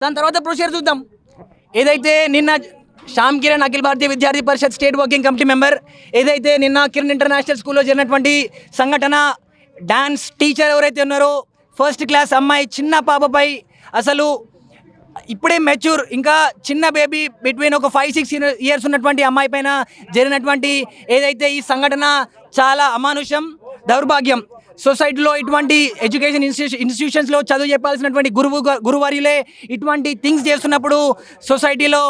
దాని తర్వాత ప్రొసీజర్ చూద్దాం. ఏదైతే నిన్న శ్యామ్ కిరణ్ అఖిల భారతీయ విద్యార్థి పరిషత్ స్టేట్ వర్కింగ్ కమిటీ మెంబర్ ఏదైతే నిన్న కిరణ్ ఇంటర్నేషనల్ స్కూల్లో జరిగినటువంటి సంఘటన, డాన్స్ టీచర్ ఎవరైతే ఉన్నారో ఫస్ట్ క్లాస్ అమ్మాయి చిన్న పాపపై అసలు ఇప్పుడే మెచ్యూర్ ఇంకా చిన్న బేబీ బిట్వీన్ ఒక 5-6 ఇయర్స్ ఉన్నటువంటి అమ్మాయి పైన జరిగినటువంటి ఏదైతే ఈ సంఘటన చాలా అమానుషం, దౌర్భాగ్యం. సొసైటీలో ఇటువంటి ఎడ్యుకేషన్ ఇన్స్టిట్యూషన్స్లో చదువు చెప్పాల్సినటువంటి గురువర్యులే ఇటువంటి థింగ్స్ చేస్తున్నప్పుడు సొసైటీలో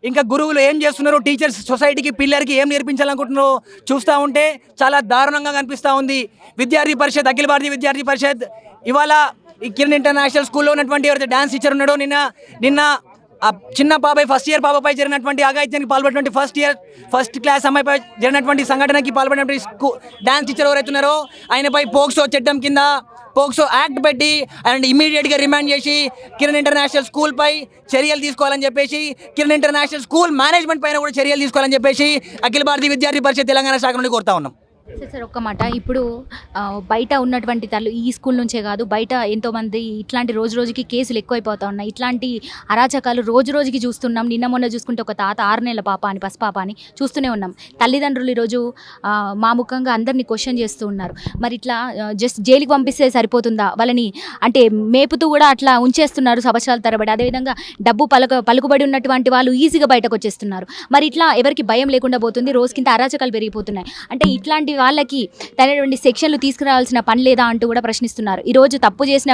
ఇంకా గురువులు ఏం చేస్తున్నారో, టీచర్స్ సొసైటీకి పిల్లలకి ఏం నేర్పించాలనుకుంటున్నారో చూస్తూ ఉంటే చాలా దారుణంగా కనిపిస్తూ ఉంది. విద్యార్థి పరిషత్, అఖిల భారతీయ విద్యార్థి పరిషత్ ఇవాళ ఈ కిరణ్ ఇంటర్నేషనల్ స్కూల్లో ఉన్నటువంటి ఎవరైతే డాన్స్ టీచర్ ఉన్నాడో నిన్న ఆ చిన్న పాపై ఫస్ట్ ఇయర్ పాపపై జరిగినటువంటి అఘాయిత్యానికి పాల్పడినటువంటి ఫస్ట్ క్లాస్ అమ్మాయిపై జరిగినటువంటి సంఘటనకి పాల్పడినటువంటి డాన్స్ టీచర్ ఎవరైతే ఉన్నారో ఆయనపై పోక్సో చట్టం కింద పోక్సో యాక్ట్ పెట్టి అండ్ ఇమీడియట్గా రిమాండ్ చేసి కిరణ్ ఇంటర్నేషనల్ స్కూల్పై చర్యలు తీసుకోవాలని చెప్పేసి, కిరణ్ ఇంటర్నేషనల్ స్కూల్ మేనేజ్మెంట్ పైన కూడా చర్యలు తీసుకోవాలని చెప్పేసి అఖిల భారతీయ విద్యార్థి పరిషత్ తెలంగాణ శాఖ నుండి కోరుతా ఉన్నాం. సార్ ఒక్క మాట, ఇప్పుడు బయట ఉన్నటువంటి తల్లు ఈ స్కూల్ నుంచే కాదు బయట ఎంతోమంది ఇట్లాంటి రోజు రోజుకి కేసులు ఎక్కువైపోతూ ఉన్నాయి. ఇట్లాంటి అరాచకాలు రోజు రోజుకి చూస్తున్నాం. నిన్న మొన్న చూసుకుంటే ఒక తాత 6 నెలల పాప అని పసిపాప అని చూస్తూనే ఉన్నాం. తల్లిదండ్రులు ఈరోజు మా ముఖంగా అందరినీ క్వశ్చన్ చేస్తూ ఉన్నారు. మరి ఇట్లా జస్ట్ జైలుకి పంపిస్తే సరిపోతుందా? వాళ్ళని అంటే మేపుతూ కూడా అట్లా ఉంచేస్తున్నారు సంవత్సరాల తరబడి. అదేవిధంగా డబ్బు పలుకుబడి ఉన్నటువంటి వాళ్ళు ఈజీగా బయటకు వచ్చేస్తున్నారు. మరి ఇట్లా ఎవరికి భయం లేకుండా పోతుంది. రోజుకింత అరాచకాలు పెరిగిపోతున్నాయి. అంటే ఇట్లాంటి వాళ్ళకి తగినటువంటి సెక్షన్లు తీసుకురావాల్సిన పని లేదా అంటూ కూడా ప్రశ్నిస్తున్నారు. ఈరోజు తప్పు చేసిన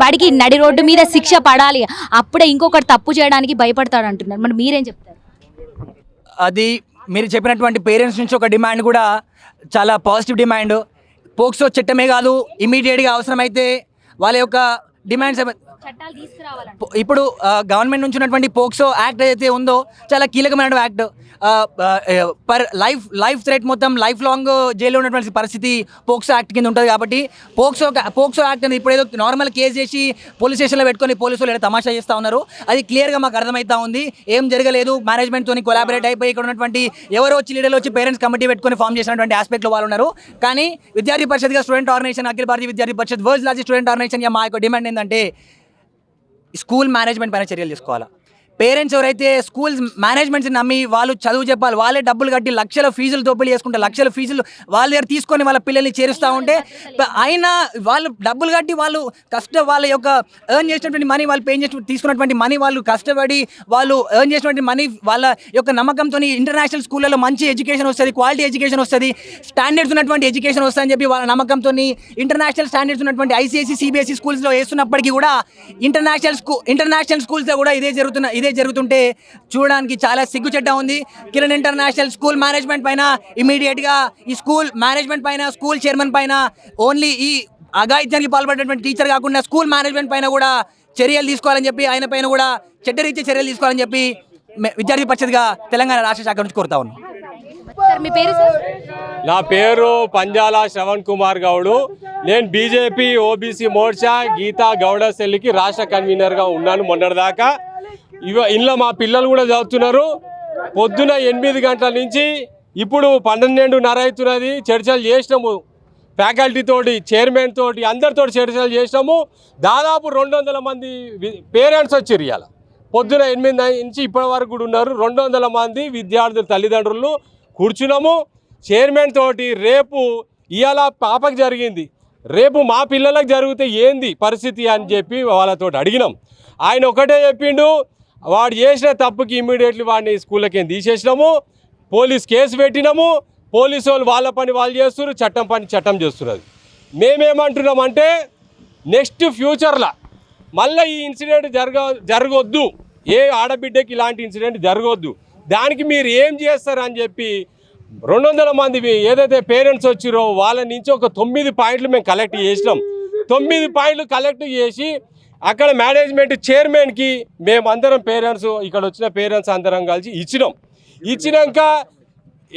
వాడికి నడి రోడ్డు మీద శిక్ష పడాలి, అప్పుడే ఇంకొకటి తప్పు చేయడానికి భయపడతాడు అంటున్నారు. మరి మీరేం చెప్తారు? అది మీరు చెప్పినటువంటి పేరెంట్స్ నుంచి ఒక డిమాండ్ కూడా చాలా పాజిటివ్ డిమాండ్. పోక్సో చట్టమే కాదు, ఇమీడియట్గా అవసరమైతే వాళ్ళ యొక్క డిమాండ్స్ ఇప్పుడు గవర్నమెంట్ నుంచి ఉన్నటువంటి పోక్సో యాక్ట్ ఏదైతే ఉందో చాలా కీలకమైన యాక్ట్. పర్ లైఫ్ థ్రెట్ మొత్తం లైఫ్ లాంగ్ జైల్లో ఉన్నటువంటి పరిస్థితి పోక్సో యాక్ట్ కింద ఉంటుంది. కాబట్టి పోక్సో యాక్ట్ అనేది ఇప్పుడు ఏదో నార్మల్ కేసు చేసి పోలీస్ స్టేషన్లో పెట్టుకొని పోలీసులు ఏదో తమాషా చేస్తూ ఉన్నారు. అది క్లియర్గా మాకు అర్థమవుతా ఉంది. ఏం జరగలేదు, మేనేజ్మెంట్తో కొలాబరేట్ అయిపోయి ఇక్కడ ఉన్నటువంటి ఎవరో వచ్చి లీడర్లు వచ్చి పేరెంట్స్ కమిటీ పెట్టుకొని ఫామ్ చేసినటువంటి ఆస్పెక్ట్లో వాళ్ళు ఉన్నారు. కానీ విద్యార్థి పరిషత్గా స్టూడెంట్ ఆర్గనైజేషన్ అఖిల భారతీయ విద్యార్థి పరిషత్ వరల్డ్ లార్జెస్ట్ స్టూడెంట్ ఆర్గనైజేషన్ మా యొక్క డిమాండ్ ఏంటంటే స్కూల్ మేనేజ్మెంట్ పైన చర్యలు తీసుకోవాలా. పేరెంట్స్ ఎవరైతే స్కూల్స్ మేనేజ్మెంట్స్ నమ్మి వాళ్ళు చదువు చెప్పాలి, వాళ్ళే డబ్బులు కట్టి లక్షల ఫీజులు దోపిడీ చేసుకుంటారు, లక్షల ఫీజులు వాళ్ళ దగ్గర తీసుకొని వాళ్ళ పిల్లల్ని చేరుస్తూ ఉంటే అయినా వాళ్ళు డబ్బులు కట్టి వాళ్ళు వాళ్ళ యొక్క ఎర్న్ చేసినటువంటి మనీ వాళ్ళు పే చేసి తీసుకున్నటువంటి మనీ వాళ్ళు కష్టపడి వాళ్ళు ఎర్న్ చేసినటువంటి మనీ వాళ్ళ యొక్క నమ్మకంతో ఇంటర్నేషనల్ స్కూళ్ళలో మంచి ఎడ్యుకేషన్ వస్తుంది, క్వాలిటీ ఎడ్యుకేషన్ వస్తుంది, స్టాండర్డ్స్ ఉన్నటువంటి ఎడ్యుకేషన్ వస్తుందని చెప్పి వాళ్ళ నమ్మకంతో ఇంటర్నేషనల్ స్టాండర్డ్స్ ఉన్నటువంటి ఐసీఎస్సీ సిబిఎస్ఈ స్కూల్స్లో వేస్తున్నప్పటికీ కూడా ఇంటర్నేషనల్ స్కూల్స్లో కూడా ఇదే జరుగుతుంటే చూడడానికి చాలా సిగ్గుచెడ్డ ఉంది. కిరణ్ ఇంటర్నేషనల్ స్కూల్ మేనేజ్మెంట్ పైన ఇమీడియట్గా ఈ స్కూల్ మేనేజ్మెంట్ పైన, స్కూల్ చైర్మన్ పైన, ఓన్లీ ఈ అఘాయిత్యానికి పాల్పడినటువంటి టీచర్ కాకుండా స్కూల్ మేనేజ్మెంట్ పైన కూడా చర్యలు తీసుకోవాలని చెప్పి, ఆయన పైన కూడా చట్టరీత్యా చర్యలు తీసుకోవాలని చెప్పి విద్యార్థి పరిషత్గా తెలంగాణ రాష్ట్ర శాఖ నుంచి కోరుతా ఉన్నాం. మీ పేరు సార్? నా పేరు పంజాల శ్రవణ్ కుమార్ గౌడు. నేను బీజేపీ ఓబీసీ మోర్చా గీతా గౌడ సెల్లికి రాష్ట్ర కన్వీనర్గా ఉన్నాను మొన్నటిదాకా. ఇంట్లో మా పిల్లలు కూడా చదువుతున్నారు. పొద్దున 8 గంటల నుంచి ఇప్పుడు 12:30 అవుతున్నది. చర్చలు చేసినాము ఫ్యాకల్టీతోటి, చైర్మన్ తోటి, అందరితో చర్చలు చేసినాము. దాదాపు 200 మంది పేరెంట్స్ వచ్చారు. ఇవాళ పొద్దున 8 నుంచి ఇప్పటి వరకు కూడా ఉన్నారు. 200 మంది విద్యార్థులు తల్లిదండ్రులు కూర్చున్నాము. చైర్మన్ తోటి రేపు ఇవాళ పాపకు జరిగింది, రేపు మా పిల్లలకు జరిగితే ఏంది పరిస్థితి అని చెప్పి వాళ్ళతో అడిగినాం. ఆయన ఒకటే చెప్పిండు, వాడు చేసిన తప్పుకి ఇమ్మీడియట్లీ వాడిని స్కూళ్ళకి తీసేసినాము, పోలీస్ కేసు పెట్టినాము, పోలీసు వాళ్ళు వాళ్ళ పని వాళ్ళు చేస్తున్నారు, చట్టం పని చట్టం చేస్తున్నారు. మేమేమంటున్నామంటే నెక్స్ట్ ఫ్యూచర్లో మళ్ళీ ఈ ఇన్సిడెంట్ జరగొద్దు, ఏ ఆడబిడ్డకి ఇలాంటి ఇన్సిడెంట్ జరగొద్దు, దానికి మీరు ఏం చేస్తారు అని చెప్పి 200 మంది ఏదైతే పేరెంట్స్ వచ్చిరో వాళ్ళ నుంచి ఒక 9 పాయింట్లు మేము కలెక్ట్ చేసినాం. 9 పాయింట్లు కలెక్ట్ చేసి అక్కడ మేనేజ్మెంట్ చైర్మన్కి మేమందరం పేరెంట్స్, ఇక్కడ వచ్చిన పేరెంట్స్ అందరం కలిసి ఇచ్చినాక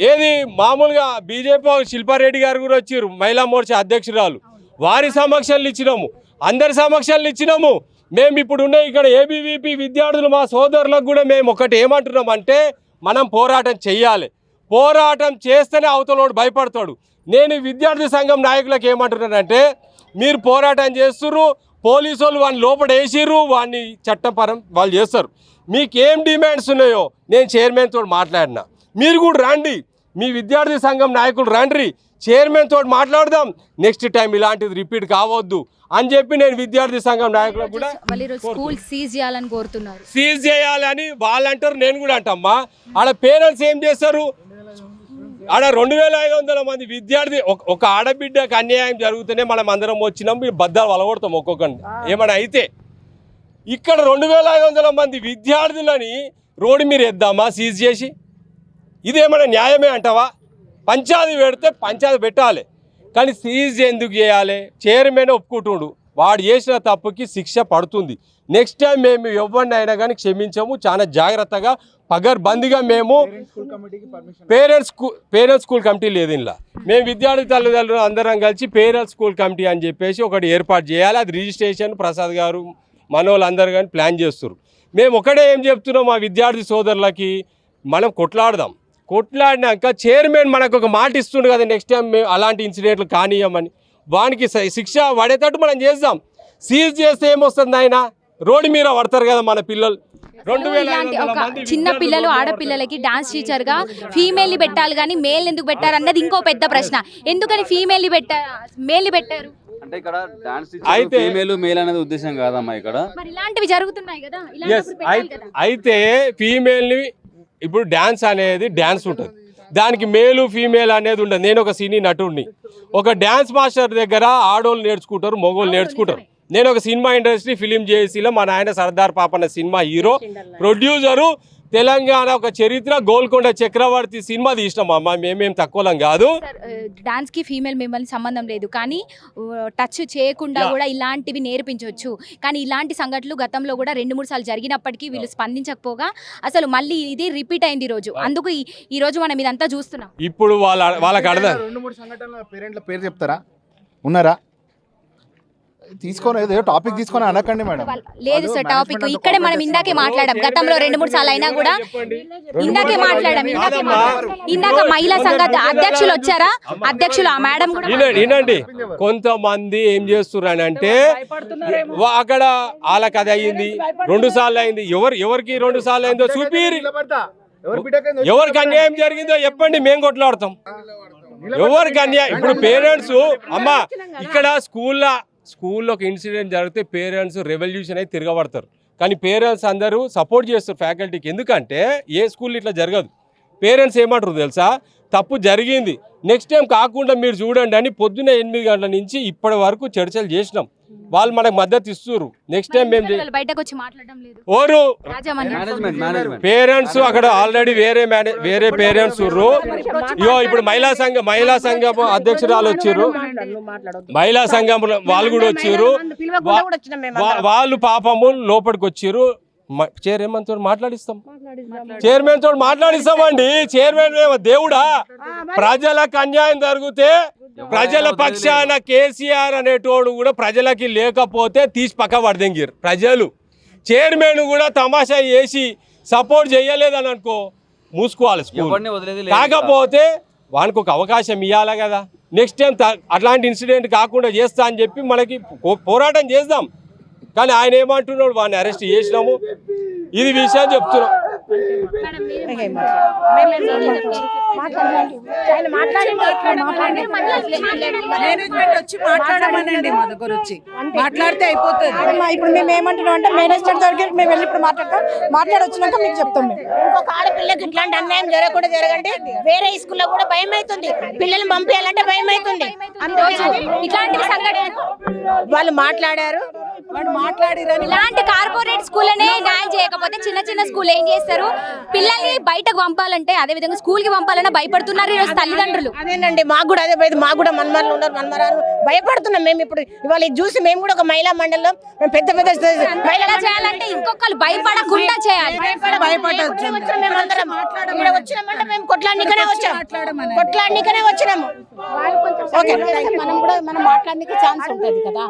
ఏది మామూలుగా బీజేపీ శిల్పారెడ్డి గారు కూడా వచ్చారు, మహిళా మోర్చా అధ్యక్షురాలు, వారి సమక్షాలు ఇచ్చినాము, అందరి సమక్షాలు ఇచ్చినాము. మేము ఇప్పుడున్న ఇక్కడ ఏబీవీపీ విద్యార్థులు మా సోదరులకు కూడా మేము ఒకటి ఏమంటున్నామంటే మనం పోరాటం చెయ్యాలి, పోరాటం చేస్తేనే అవతలోడు భయపడతాడు. నేను విద్యార్థి సంఘం నాయకులకు ఏమంటున్నానంటే మీరు పోరాటం చేస్తున్నారు, పోలీసు వాళ్ళు వాడిని లోపల వేసిర్రు, వాడిని చట్టపరం వాళ్ళు చేస్తారు. మీకేం డిమాండ్స్ ఉన్నాయో నేను చైర్మన్ తోటి మాట్లాడినా, మీరు కూడా రండి, మీ విద్యార్థి సంఘం నాయకులు రండి, చైర్మన్ తోటి మాట్లాడదాం, నెక్స్ట్ టైం ఇలాంటిది రిపీట్ కావద్దు అని చెప్పి నేను విద్యార్థి సంఘం నాయకులకు కూడా స్కూల్ సీజ్ చేయాలని కోరుతున్నారు. సీజ్ చేయాలని వాళ్ళు అంటారు, నేను కూడా అంటమ్మా. ఆడ పేరెంట్స్ ఏం చేస్తారు, ఆడ 2500 మంది విద్యార్థి, ఒక ఆడబిడ్డకు అన్యాయం జరుగుతూనే మనం అందరం వచ్చినాం, మీరు బద్దాలు వలగొడతాం ఒక్కొక్కరిని ఏమైనా అయితే. ఇక్కడ 2500 మంది విద్యార్థులని రోడ్డు మీరు ఎద్దామా సీజ్ చేసి? ఇదేమైనా న్యాయమే అంటావా? పంచాయతీ పెడితే పంచాయతీ పెట్టాలి, కానీ సీజ్ ఎందుకు చేయాలి? చైర్మన్ ఒప్పుకుంటుండు, వాడు చేసిన తప్పుకి శిక్ష పడుతుంది. నెక్స్ట్ టైం మేము ఎవరిని అయినా కానీ క్షమించాము. చాలా జాగ్రత్తగా పగర్బందీగా మేము పేరెంట్స్ స్కూల్ కమిటీ లేదు ఇలా, మేము విద్యార్థి తల్లిదండ్రులు అందరం కలిసి పేరెంట్స్ స్కూల్ కమిటీ అని చెప్పేసి ఒకటి ఏర్పాటు చేయాలి. అది రిజిస్ట్రేషన్ ప్రసాద్ గారు మనోళ్ళు అందరు కానీ ప్లాన్ చేస్తారు. మేము ఒకటే ఏం చెప్తున్నాం మా విద్యార్థి సోదరులకి, మనం కొట్లాడినాక చైర్మన్ మనకు ఒక మాట ఇస్తుండు కదా, నెక్స్ట్ టైం మేము అలాంటి ఇన్సిడెంట్లు కానియమని, వానికి శిక్ష పడేటట్టు మనం చేద్దాం. సీజ్ చేస్తే ఏమొస్తుంది, ఆయన రోడ్డు మీద పడతారు కదా మన పిల్లలు. చిన్న పిల్లలు ఆడపిల్లలకి డాన్స్ టీచర్ గా ఫీమేల్ పెట్టాలి కానీ మేల్ ఎందుకు పెట్టారు అన్నది ఇంకో పెద్ద ప్రశ్న. ఎందుకని ఫీమేల్ పెట్టారు అంటే ఇక్కడ డాన్స్ అయితే మేల్ అనేది ఉద్దేశం కాదమ్మా. ఇక్కడ మరి ఇలాంటివి జరుగుతున్నాయి కదా. అయితే ఫీమేల్ని ఇప్పుడు డాన్స్ అనేది డాన్స్ ఉంటుంది, దానికి మేలు ఫీమేల్ అనేది ఉండదు. నేను ఒక సినీ నటుడిని, ఒక డాన్స్ మాస్టర్ దగ్గర ఆడోళ్ళు నేర్చుకుంటారు, మగోళ్ళు నేర్చుకుంటారు. నేను ఒక సినిమా ఇండస్ట్రీ ఫిలిం జేఏసీలో మా నాయన Sardar Papanna cinema hero, producer, Telangana ఒక చరిత్ర గోల్కొండ చక్రవర్తి సినిమా తీసినాం అమ్మ. మేమేం తక్కువలం కాదు. డాన్స్ కి ఫీమేల్ మిమ్మల్ని సంబంధం లేదు, కానీ టచ్ చేయకుండా కూడా ఇలాంటివి నేర్పించవచ్చు. కానీ ఇలాంటి సంఘటనలు గతంలో కూడా 2-3 సార్లు జరిగినప్పటికీ వీళ్ళు స్పందించకపోగా అసలు మళ్ళీ ఇది రిపీట్ అయింది ఈరోజు. అందుకు ఈ రోజు మనం ఇదంతా చూస్తున్నాం. ఇప్పుడు వాళ్ళకి అర్థం 2-3 సంఘటనల పేరెంట్ల పేరు చెప్తారా? ఉన్నారా? తీసుకొని ఏదో టాపిక్ తీసుకొని అనకండి మేడం. లేదు సార్, టాపిక్ ఇక్కడే మనం ఇందాకే మాట్లాడాం. గతంలో 2-3 సార్లు అయినా కూడా ఇందాకే మాట్లాడాం. ఇందాక మహిళా సంఘ అధ్యక్షులు వచ్చారా? అధ్యక్షులు ఆ మేడం కూడా వినండి. కొంతమంది ఏం చేస్తున్నారు అంటే అక్కడ వాళ్ళకి అది అయ్యింది, 2 సార్లు అయింది. ఎవరికి 2 సార్లు అయిందో చూపిరి, ఎవరికి అన్యాయం జరిగిందో చెప్పండి, మేము కొట్లాడతాం. ఎవరికి అన్యాయం ఇప్పుడు పేరెంట్స్ అమ్మా, ఇక్కడ స్కూల్లో ఒక ఇన్సిడెంట్ జరిగితే పేరెంట్స్ రెవల్యూషన్ అయితే తిరగబడతారు, కానీ పేరెంట్స్ అందరూ సపోర్ట్ చేస్తారు ఫ్యాకల్టీకి. ఎందుకంటే ఏ స్కూల్ ఇట్లా జరగదు. పేరెంట్స్ ఏమంటారు తెలుసా, తప్పు జరిగింది, నెక్స్ట్ టైం కాకుండా మీరు చూడండి అని పొద్దున్న 8 గంటల నుంచి ఇప్పటి వరకు చర్చలు చేసినాం. వాళ్ళు మనకు మద్దతు ఇస్తున్నారు. నెక్స్ట్ టైం మేము బయటకు వచ్చి మాట్లాడడం లేదు. ఓరు పేరెంట్స్ అక్కడ ఆల్రెడీ వేరే పేరెంట్స్ ఉర్రు. ఇప్పుడు మహిళా సంఘం అధ్యక్షురాలు వచ్చారు, మహిళా సంఘం వాళ్ళు కూడా వచ్చారు. వాళ్ళు పాపము లోపలికి వచ్చారు. చైర్మన్ తోటి మాట్లాడిస్తామండి. చైర్మన్ దేవుడా? ప్రజలకు అన్యాయం జరిగితే ప్రజల పక్షాన కేసీఆర్ అనేటోడు కూడా ప్రజలకి లేకపోతే తీసి పక్క పడదెంగిరు ప్రజలు. చైర్మన్ కూడా తమాషా చేసి సపోర్ట్ చేయలేదని అనుకో, మూసుకోవాలి స్కూల్. కాకపోతే వానికి ఒక అవకాశం ఇవ్వాలి కదా, నెక్స్ట్ టైం అట్లాంటి ఇన్సిడెంట్ కాకుండా చేస్తా అని చెప్పి మనకి పోరాటం చేద్దాం. కానీ ఆయన ఏమంటున్నాడు, వాడిని అరెస్ట్ చేసినాము, ఇది విషయం చెప్తున్నాం. మేనేజ్మెంట్ వచ్చి మాట్లాడమనండి, మా దగ్గర వచ్చి మాట్లాడితే అయిపోతుంది. ఇప్పుడు మేము ఏమంటున్నాం అంటే మేనేజ్మెంట్ దగ్గరికి మేము వెళ్ళి ఇప్పుడు మాట్లాడొచ్చినాక మీకు చెప్తాం. మేము ఇంకొక ఆడపిల్లకి ఇట్లాంటి అన్యాయం జరగకుండా జరగండి. వేరే స్కూల్లో కూడా భయం అవుతుంది, పిల్లల్ని పంపించాలంటే భయం అవుతుంది. ఇట్లాంటి సంఘటన వాళ్ళు మాట్లాడారు, ఇలాంటి కార్పొరేట్ స్కూల్ అనే న్యాయం చేయకపోతే చిన్న స్కూల్ ఏం చేస్తారు? పిల్లల్ని బయటకు పంపాలంటే, అదే విధంగా స్కూల్ కి పంపాలన్నా భయపడుతున్నారు ఈరోజు తల్లిదండ్రులు. అదేనండి, మాకు కూడా అదే భయం. మాకు కూడా మన్మరాలు ఉన్నారు, మన్మరాలు భయపడుతున్నాం. మేము ఇప్పుడు ఇవాళ ఇది చూసి మేము కూడా ఒక మహిళా మండలిలో పెద్ద మహిళలు చేయాలంటే ఇంకొకరు భయపడకుండా చేయాలి. వచ్చినామంటే మేము కొట్లాడనికనే వచ్చినాము. మనం కూడా మనం మాట్లాడడానికి ఛాన్స్ ఉంటుంది కదా.